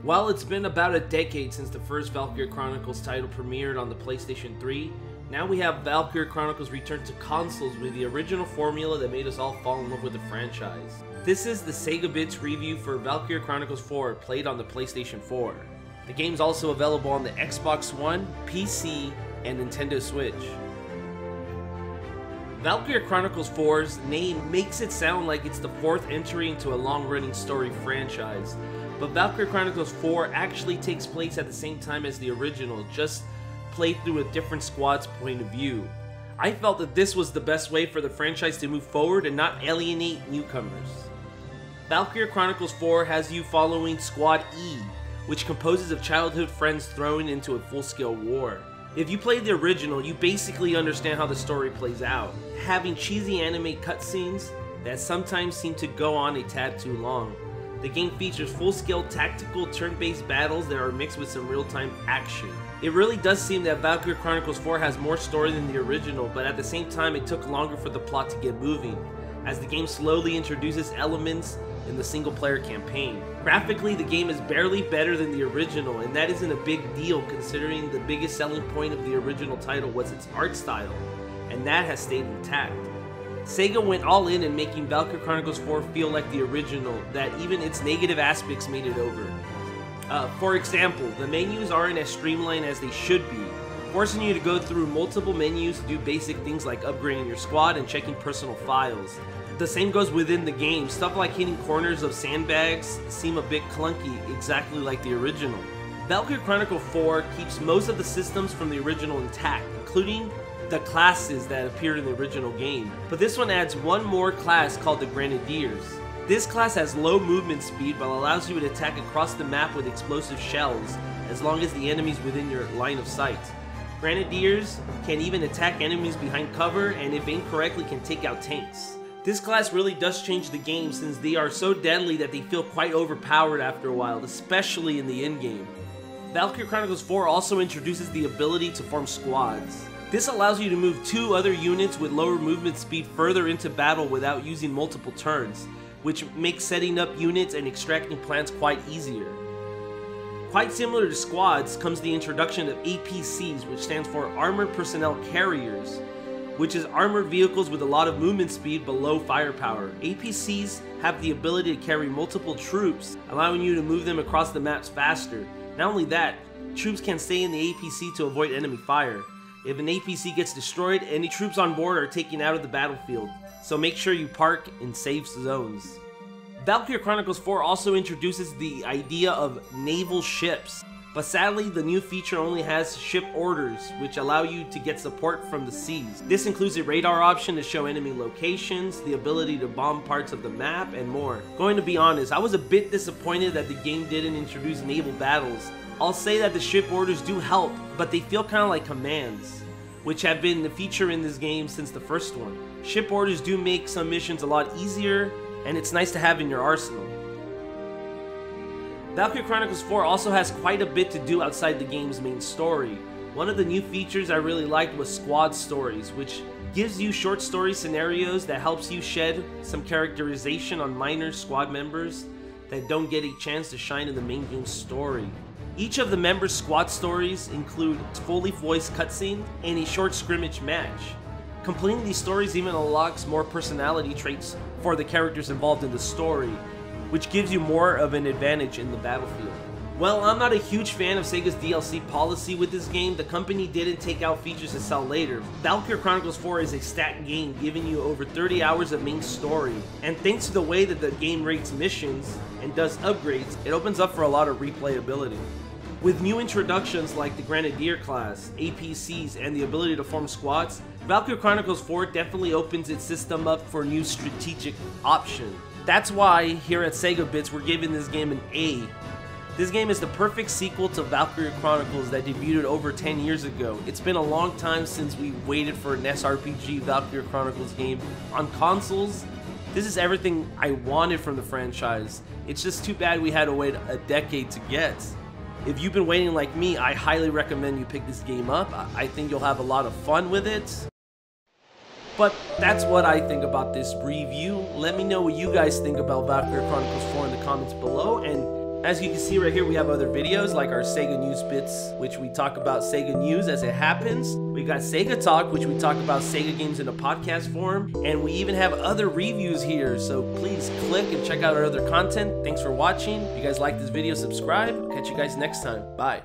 While it's been about a decade since the first Valkyria Chronicles title premiered on the PlayStation 3, now we have Valkyria Chronicles return to consoles with the original formula that made us all fall in love with the franchise. This is the SEGAbits review for Valkyria Chronicles 4 played on the PlayStation 4. The game's also available on the Xbox One, PC, and Nintendo Switch. Valkyria Chronicles 4's name makes it sound like it's the fourth entry into a long-running story franchise, but Valkyria Chronicles 4 actually takes place at the same time as the original, just played through a different squad's point of view. I felt that this was the best way for the franchise to move forward and not alienate newcomers. Valkyria Chronicles 4 has you following Squad E, which composes of childhood friends thrown into a full-scale war. If you played the original, you basically understand how the story plays out, having cheesy anime cutscenes that sometimes seem to go on a tad too long. The game features full-scale tactical turn-based battles that are mixed with some real-time action. It really does seem that Valkyria Chronicles 4 has more story than the original, but at the same time it took longer for the plot to get moving, as the game slowly introduces elements in the single-player campaign. Graphically, the game is barely better than the original, and that isn't a big deal considering the biggest selling point of the original title was its art style, and that has stayed intact. Sega went all in making Valkyria Chronicles 4 feel like the original, that even its negative aspects made it over. For example, the menus aren't as streamlined as they should be, forcing you to go through multiple menus to do basic things like upgrading your squad and checking personal files. The same goes within the game. Stuff like hitting corners of sandbags seem a bit clunky, exactly like the original. Valkyria Chronicles 4 keeps most of the systems from the original intact, including the classes that appeared in the original game. But this one adds one more class called the Grenadiers. This class has low movement speed but allows you to attack across the map with explosive shells as long as the enemy's within your line of sight. Grenadiers can even attack enemies behind cover and if aimed correctly can take out tanks. This class really does change the game since they are so deadly that they feel quite overpowered after a while, especially in the endgame. Valkyria Chronicles 4 also introduces the ability to form squads. This allows you to move two other units with lower movement speed further into battle without using multiple turns, which makes setting up units and extracting plans quite easier. Quite similar to squads comes the introduction of APCs, which stands for Armored Personnel Carriers, which is armored vehicles with a lot of movement speed but low firepower. APCs have the ability to carry multiple troops, allowing you to move them across the maps faster. Not only that, troops can stay in the APC to avoid enemy fire. If an APC gets destroyed, any troops on board are taken out of the battlefield, so make sure you park in safe zones. Valkyria Chronicles 4 also introduces the idea of naval ships, but sadly the new feature only has ship orders, which allow you to get support from the seas. This includes a radar option to show enemy locations, the ability to bomb parts of the map, and more. Going to be honest, I was a bit disappointed that the game didn't introduce naval battles. I'll say that the ship orders do help, but they feel kind of like commands, which have been the feature in this game since the first one. Ship orders do make some missions a lot easier, and it's nice to have in your arsenal. Valkyria Chronicles 4 also has quite a bit to do outside the game's main story. One of the new features I really liked was squad stories, which gives you short story scenarios that helps you shed some characterization on minor squad members that don't get a chance to shine in the main game story. Each of the members' squad stories include fully voiced cutscene and a short scrimmage match. Completing these stories even unlocks more personality traits for the characters involved in the story, which gives you more of an advantage in the battlefield. Well, I'm not a huge fan of Sega's DLC policy with this game. The company didn't take out features to sell later. Valkyria Chronicles 4 is a stacked game, giving you over 30 hours of main story, and thanks to the way that the game rates missions and does upgrades, it opens up for a lot of replayability. With new introductions like the Grenadier class, APCs, and the ability to form squads, Valkyria Chronicles 4 definitely opens its system up for a new strategic option. That's why here at SEGAbits we're giving this game an A. This game is the perfect sequel to Valkyria Chronicles that debuted over 10 years ago. It's been a long time since we waited for an SRPG Valkyria Chronicles game on consoles. This is everything I wanted from the franchise. It's just too bad we had to wait a decade to get. If you've been waiting like me, I highly recommend you pick this game up. I think you'll have a lot of fun with it. But that's what I think about this review. Let me know what you guys think about Valkyria Chronicles 4 in the comments below, and As you can see right here, we have other videos like our Sega News Bits, which we talk about Sega news as it happens. We got Sega Talk, which we talk about Sega games in a podcast form. And we even have other reviews here, so please click and check out our other content. Thanks for watching. If you guys like this video, subscribe. Catch you guys next time. Bye.